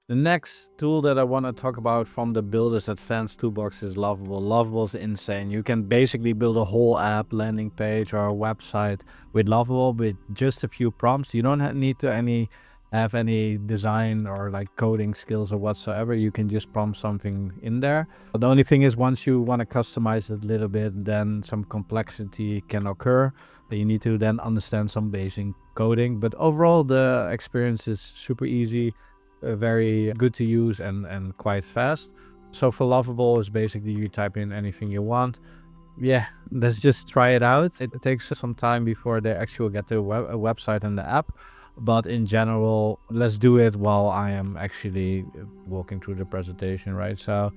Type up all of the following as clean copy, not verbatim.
The next tool that I want to talk about from the Builder's Advanced Toolbox is Lovable. Lovable is insane. You can basically build a whole app, landing page, or a website with Lovable with just a few prompts. You don't need to have any design or like coding skills or whatsoever. You can just prompt something in there. But the only thing is, once you want to customize it a little bit, then some complexity can occur. You need to then understand some basic coding. But overall, the experience is super easy, very good to use, and quite fast. So for Lovable is basically you type in anything you want. Yeah, let's just try it out. It takes some time before they actually get to a website and the app. But in general, let's do it while I am actually walking through the presentation, right? So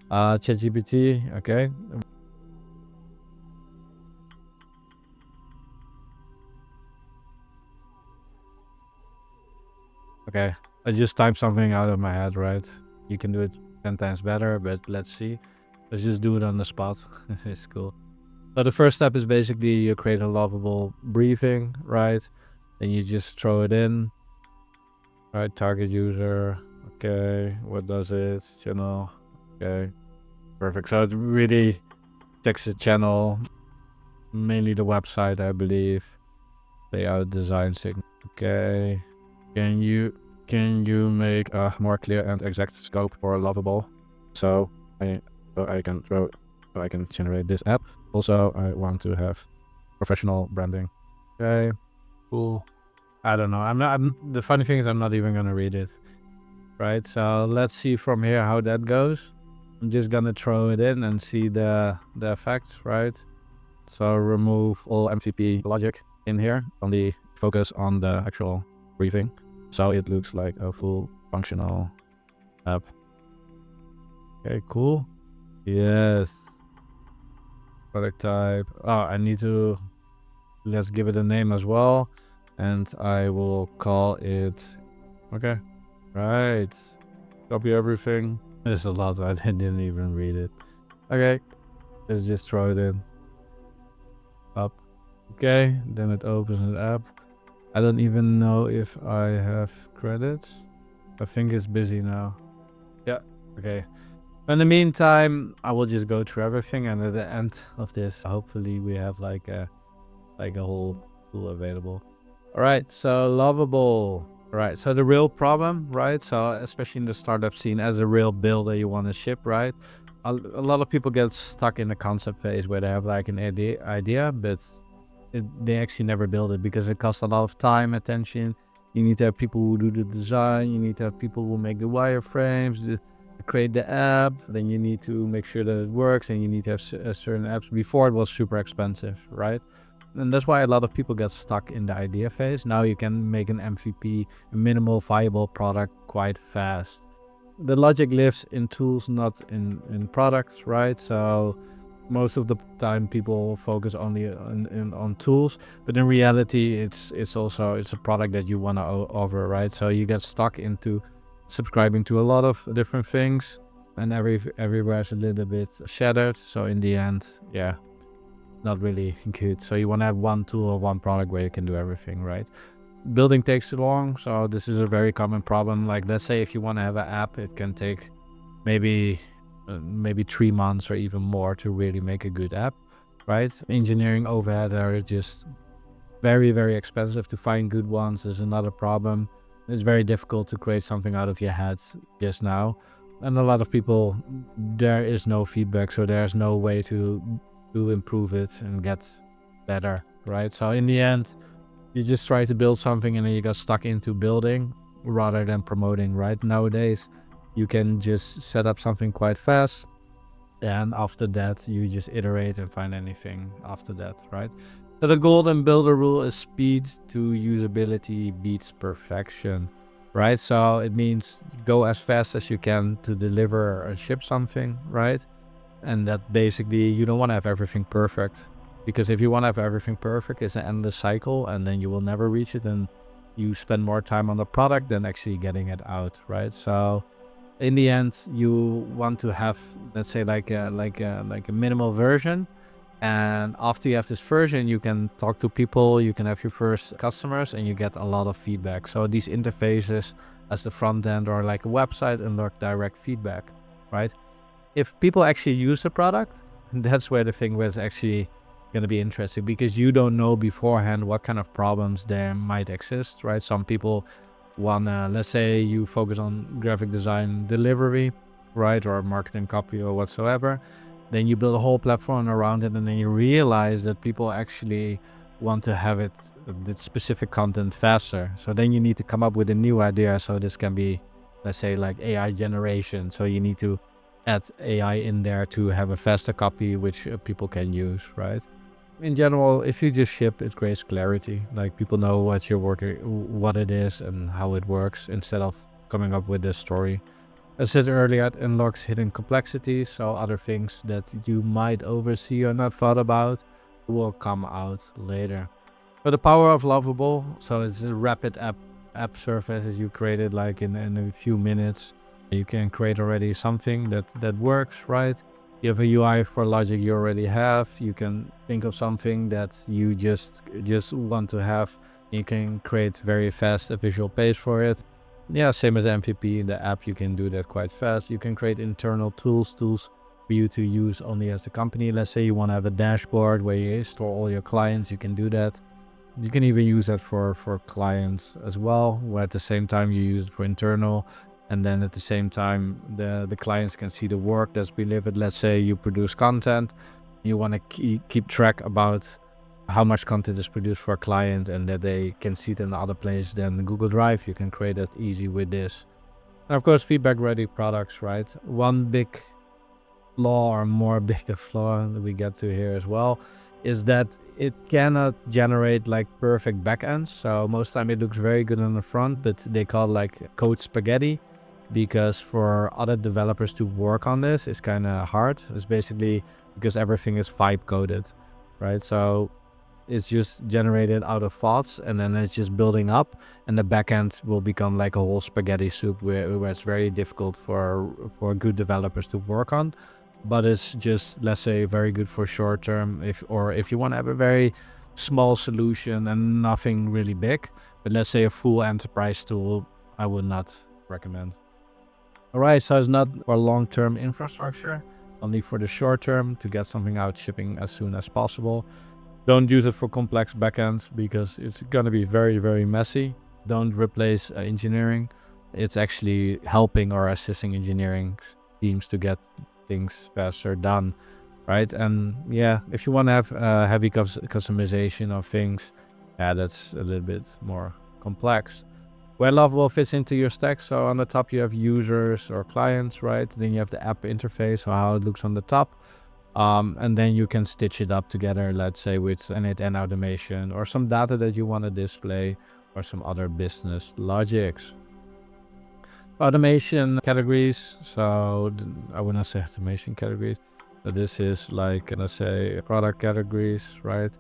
ChatGPT, okay. Okay, I just typed something out of my head, right? You can do it 10 times better, but let's see. Let's just do it on the spot. It's cool. So the first step is basically you create a Lovable briefing, right? Then you just throw it in, right? Target user, okay. What does it? Channel, okay. Perfect. So it really takes the channel, mainly the website, I believe. Layout, design, sign. Okay. Can you make a more clear and exact scope for Lovable? So I can generate this app. Also, I want to have professional branding. Okay, cool. I don't know. The funny thing is I'm not even gonna read it. Right. So let's see from here how that goes. I'm just gonna throw it in and see the effect, right? So remove all MVP logic in here. Only focus on the actual briefing. So it looks like a full functional app. Okay, cool. Yes. Product type. Oh, I need to, let's give it a name as well. And I will call it, okay. Right. Copy everything. There's a lot. I didn't even read it. Okay. Let's just throw it in. Up. Okay. Then it opens it up. I don't even know if I have credits. I think it's busy now. Yeah. Okay. In the meantime, I will just go through everything, and at the end of this, hopefully we have like a whole tool available. All right. So Lovable. Right. So the real problem, right? So especially in the startup scene, as a real builder, you want to ship, right? A lot of people get stuck in the concept phase where they have like an idea, but they actually never build it because it costs a lot of time, attention. You need to have people who do the design. You need to have people who make the wireframes, create the app. Then you need to make sure that it works, and you need to have certain apps. Before it was super expensive, right? And that's why a lot of people get stuck in the idea phase. Now you can make an MVP, a minimal viable product, quite fast. The logic lives in tools, not in products, right? So most of the time people focus only on tools, but in reality it's also a product that you want to offer, right? So you get stuck into subscribing to a lot of different things, and everywhere is a little bit shattered. So in the end, yeah, not really good. So you want to have one tool or one product where you can do everything, right? Building takes too long, so this is a very common problem. Like, let's say if you want to have an app, it can take maybe 3 months or even more to really make a good app, right? Engineering overhead are just very, very expensive. To find good ones is another problem. It's very difficult to create something out of your head just now, and a lot of people, there is no feedback, so there's no way to improve it and get better, right? So in the end, you just try to build something and then you got stuck into building rather than promoting, right? Nowadays, you can just set up something quite fast, and after that, you just iterate and find anything after that, right? So the golden builder rule is speed to usability beats perfection, right? So it means go as fast as you can to deliver and ship something, right? And that basically you don't want to have everything perfect, because if you want to have everything perfect, it's an endless cycle, and then you will never reach it, and you spend more time on the product than actually getting it out, right? So in the end, you want to have, let's say, like a minimal version, and after you have this version, you can talk to people, you can have your first customers, and you get a lot of feedback. So these interfaces as the front end or like a website and look direct feedback, right? If people actually use the product, that's where the thing was actually going to be interesting, because you don't know beforehand what kind of problems there might exist, right? Some people want to, let's say you focus on graphic design delivery, right? Or marketing copy or whatsoever. Then you build a whole platform around it, and then you realize that people actually want to have it, the specific content faster. So then you need to come up with a new idea. So this can be, let's say, like AI generation. So you need to add AI in there to have a faster copy, which people can use, right? In general, if you just ship, it creates clarity. Like people know what you're working, what it is and how it works, instead of coming up with this story. As I said earlier, it unlocks hidden complexities, so other things that you might oversee or not thought about will come out later. But the power of Lovable, so it's a rapid app surface that you created like in a few minutes. You can create already something that works, right? You have a UI for logic you already have. You can think of something that you just want to have. You can create very fast a visual page for it. Yeah, same as MVP in the app, you can do that quite fast. You can create internal tools for you to use only as a company. Let's say you want to have a dashboard where you store all your clients, you can do that. You can even use that for clients as well, where at the same time you use it for internal, and then at the same time the clients can see the work that's been delivered. Let's say you produce content, you want to keep track about how much content is produced for a client, and that they can see it in other place than Google Drive. You can create it easy with this. And of course, feedback ready products, right? One big flaw, or more bigger flaw that we get to here as well, is that it cannot generate like perfect backends. So most time it looks very good on the front, but they call it like code spaghetti, because for other developers to work on this is kind of hard. It's basically because everything is vibe coded, right? So it's just generated out of thoughts, and then it's just building up, and the backend will become like a whole spaghetti soup where it's very difficult for good developers to work on. But it's just, let's say, very good for short term, if you want to have a very small solution and nothing really big. But let's say a full enterprise tool, I would not recommend. All right, so it's not for long-term infrastructure, only for the short term to get something out shipping as soon as possible. Don't use it for complex backends, because it's going to be very, very messy. Don't replace engineering. It's actually helping or assisting engineering teams to get things faster done, right? And yeah, if you want to have heavy customization of things, yeah, that's a little bit more complex. Where Lovable fits into your stack, so on the top you have users or clients, right? Then you have the app interface, or how it looks on the top. And then you can stitch it up together, let's say with an end automation or some data that you want to display, or some other business logics. Automation categories. So I would not say automation categories. So this is like, let's say, product categories, right?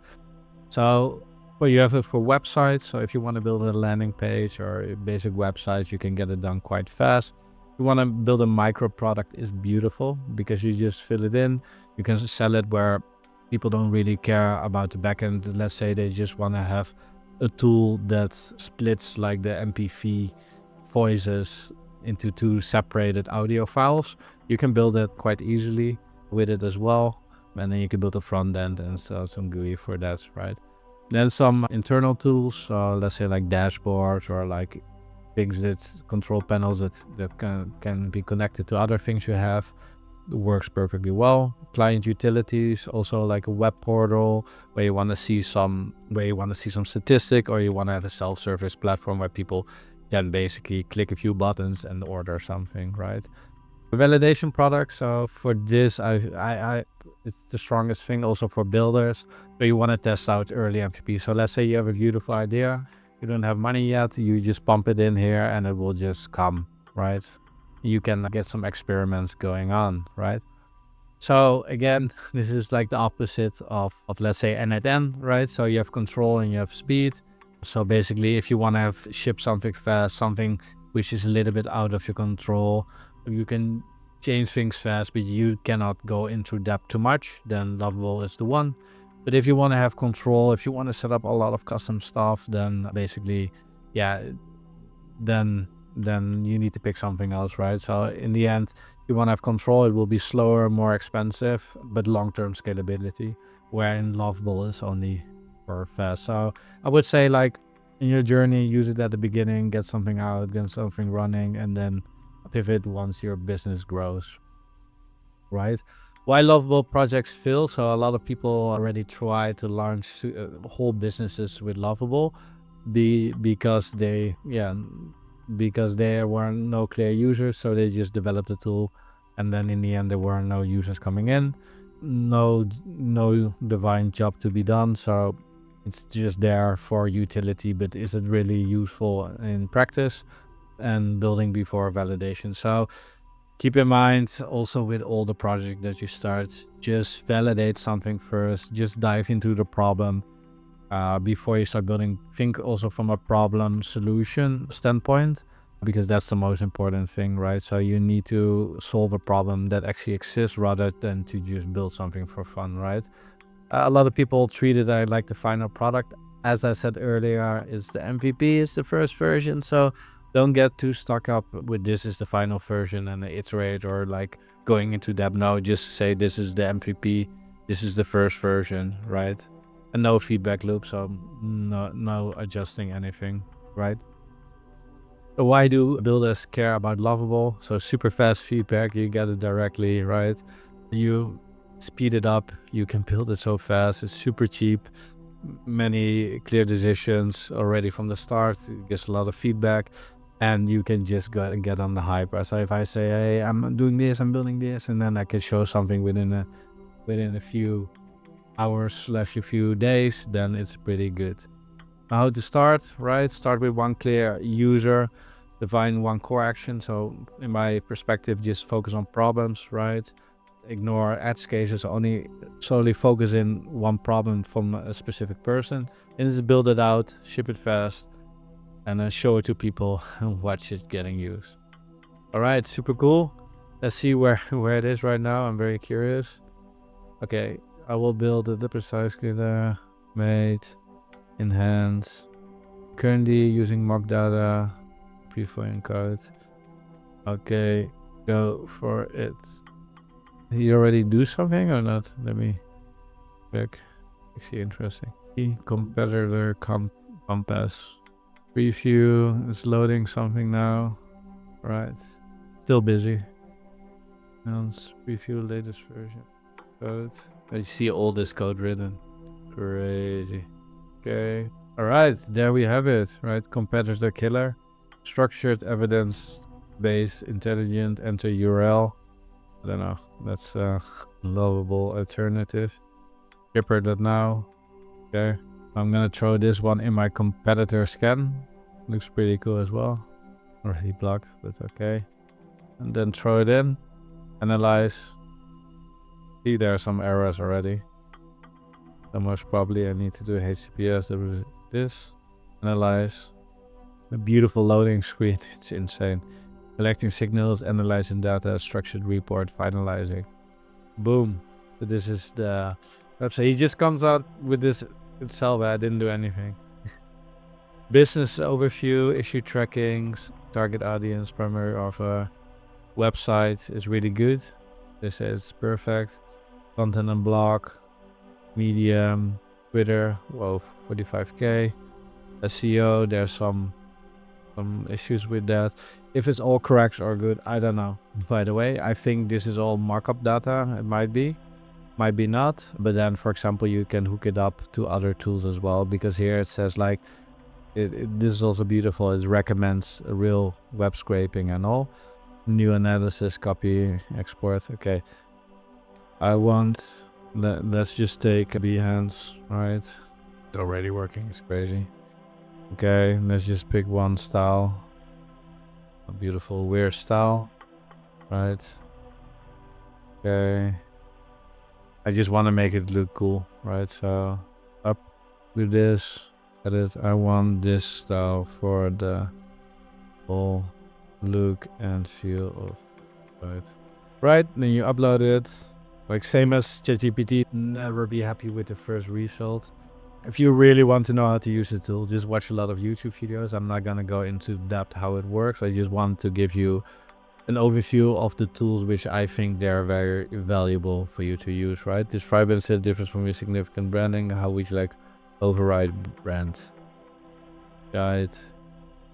So well, you have it for websites. So if you want to build a landing page or basic websites, you can get it done quite fast. If you want to build a micro product, is beautiful, because you just fill it in. You can sell it where people don't really care about the backend. Let's say they just want to have a tool that splits like the MP3 voices into two separated audio files. You can build it quite easily with it as well. And then you can build a front end and sell some GUI for that, right? Then some internal tools, let's say like dashboards, or like things that control panels that can be connected to other things you have. It works perfectly well. Client utilities, also like a web portal where you want to see some statistic, or you want to have a self-service platform where people can basically click a few buttons and order something, right? Validation products. So for this, it's the strongest thing also for builders. So you want to test out early MVP. So let's say you have a beautiful idea, you don't have money yet, you just pump it in here and it will just come, right? You can get some experiments going on, right? So again, this is like the opposite of let's say end-to-end, right? So you have control and you have speed. So basically, if you want to ship something fast, something which is a little bit out of your control, you can change things fast, but you cannot go into depth too much, then Lovable is the one. But if you want to have control, if you want to set up a lot of custom stuff, then basically, yeah, then then you need to pick something else, right? So in the end, you want to have control. It will be slower, more expensive, but long-term scalability, where in Lovable is only for fast. So I would say, like, in your journey, use it at the beginning, get something out, get something running, and then pivot once your business grows, right? Why Lovable projects fail? So a lot of people already try to launch whole businesses with Lovable, because there were no clear users, so they just developed the tool, and then in the end there were no users coming in, no divine job to be done. So it's just there for utility, but is it really useful in practice? And building before validation. So keep in mind also with all the project that you start, just validate something first, just dive into the problem before you start building. Think also from a problem solution standpoint, because that's the most important thing, right? So you need to solve a problem that actually exists rather than to just build something for fun, right? A lot of people treat it like the final product. As I said earlier, is the MVP is the first version. So don't get too stuck up with this is the final version and iterate or like going into depth. No, just say this is the MVP. This is the first version, right? And no feedback loop. So no adjusting anything, right? So why do builders care about Lovable? So super fast feedback, you get it directly, right? You speed it up, you can build it so fast, it's super cheap, many clear decisions already from the start, it gives a lot of feedback, and you can just get on the hype. So if I say, hey, I'm doing this, I'm building this, and then I can show something within a few hours / a few days, then it's pretty good. How to start, right? Start with one clear user, define one core action. So in my perspective, just focus on problems, right? Ignore edge cases, only solely focus in one problem from a specific person, and just build it out, ship it fast, and then show it to people and watch it getting used. All right, super cool. Let's see where it is right now. I'm very curious. Okay, I will build the precisely there. Made, enhance. Currently using mock data, pre-foreign code. Okay, go for it. Did you already do something or not? Let me check. Actually interesting. Competitor compass. Preview, it's loading something now. Right. Still busy. Announce preview latest version. Code. I see all this code written. Crazy. Okay. All right, there we have it, right? Competitor killer. Structured evidence-based intelligent enter URL. I don't know. That's a lovable alternative. Skipper that now. Okay. I'm gonna throw this one in my competitor scan. Looks pretty cool as well. Already blocked, but okay. And then throw it in. Analyze. See, there are some errors already. So most probably I need to do HTTPS this. Analyze. A beautiful loading screen. It's insane. Collecting signals, analyzing data, structured report, finalizing. Boom. So this is the website. He just comes out with this itself. I didn't do anything. Business overview, issue trackings, target audience, primary offer. Website is really good. This is perfect. Content and blog. Medium. Twitter. Whoa, 45k. SEO, there's some issues with that. If it's all correct or good, I don't know. By the way, I think this is all markup data. It might be not. But then, for example, you can hook it up to other tools as well, because here it says like, this is also beautiful. It recommends a real web scraping and all. New analysis, copy, export. Okay. Let's just take Behance, right? It's already working. It's crazy. Okay, let's just pick one style. A beautiful weird style, right? Okay. I just want to make it look cool, right? So up, do this, edit. I want this style for the whole look and feel of, right? Right, then you upload it. Like same as ChatGPT, never be happy with the first result. If you really want to know how to use the tool, just watch a lot of YouTube videos. I'm not gonna go into depth how it works. I just want to give you an overview of the tools which I think they're very valuable for you to use, right? This fragment set difference from your significant branding. How would you like override brand guide?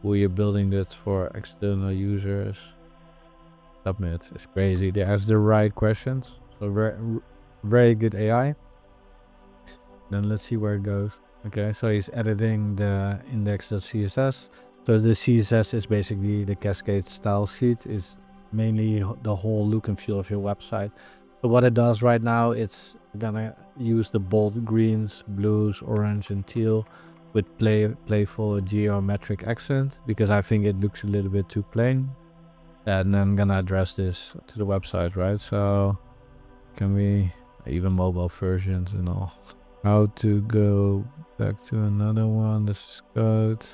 Who you're building this for external users? Submit. It's crazy. They ask the right questions. So very good AI. Then let's see where it goes. Okay, so he's editing the index.css. So the CSS is basically the cascade style sheet, is mainly the whole look and feel of your website. So what it does right now, it's gonna use the bold greens, blues, orange, and teal with playful geometric accent, because I think it looks a little bit too plain. And then I'm gonna address this to the website, right? So can we even mobile versions and all? How to go back to another one. This is code.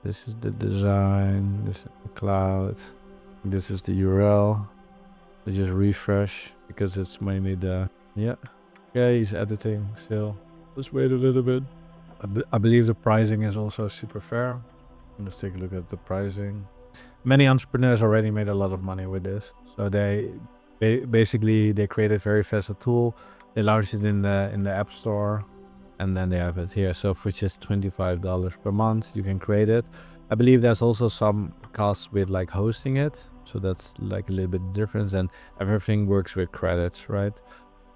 This is the design. This is the cloud. This is the URL. I just refresh because it's mainly the, yeah. Okay, he's editing still. Let's wait a little bit. I believe the pricing is also super fair. Let's take a look at the pricing. Many entrepreneurs already made a lot of money with this. So they basically created very fast a tool. They launched it in the App Store, and then they have it here. So for just $25 per month, you can create it. I believe there's also some costs with like hosting it. So that's like a little bit different, and everything works with credits, right?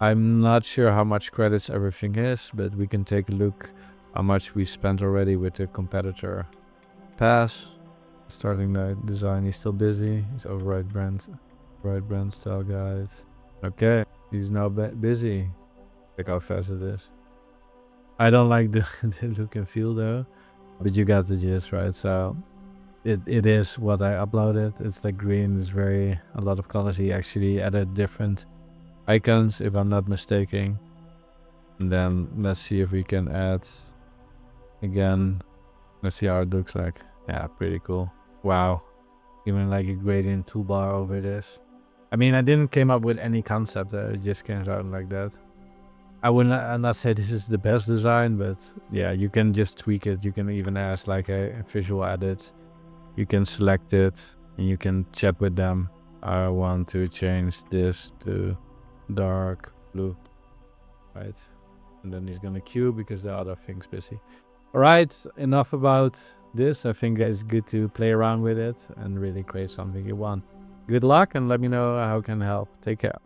I'm not sure how much credits everything is, but we can take a look how much we spent already with the competitor. Pass. Starting the design, he's still busy. He's override brand style guide. Okay, he's now busy. Look how fast it is. I don't like the look and feel though, but you got the gist, right? So it is what I uploaded. It's like green. It's a lot of colors. He actually added different icons, if I'm not mistaken. And then let's see if we can add again. Let's see how it looks like. Yeah, pretty cool. Wow. Even like a gradient toolbar over this. I mean, I didn't came up with any concept. It just came out like that. I would not say this is the best design, but yeah, you can just tweak it. You can even ask like a visual edit. You can select it and you can chat with them. I want to change this to dark blue, right? And then he's gonna queue because the other thing's busy. All right, enough about this. I think it's good to play around with it and really create something you want. Good luck, and let me know how I can help. Take care.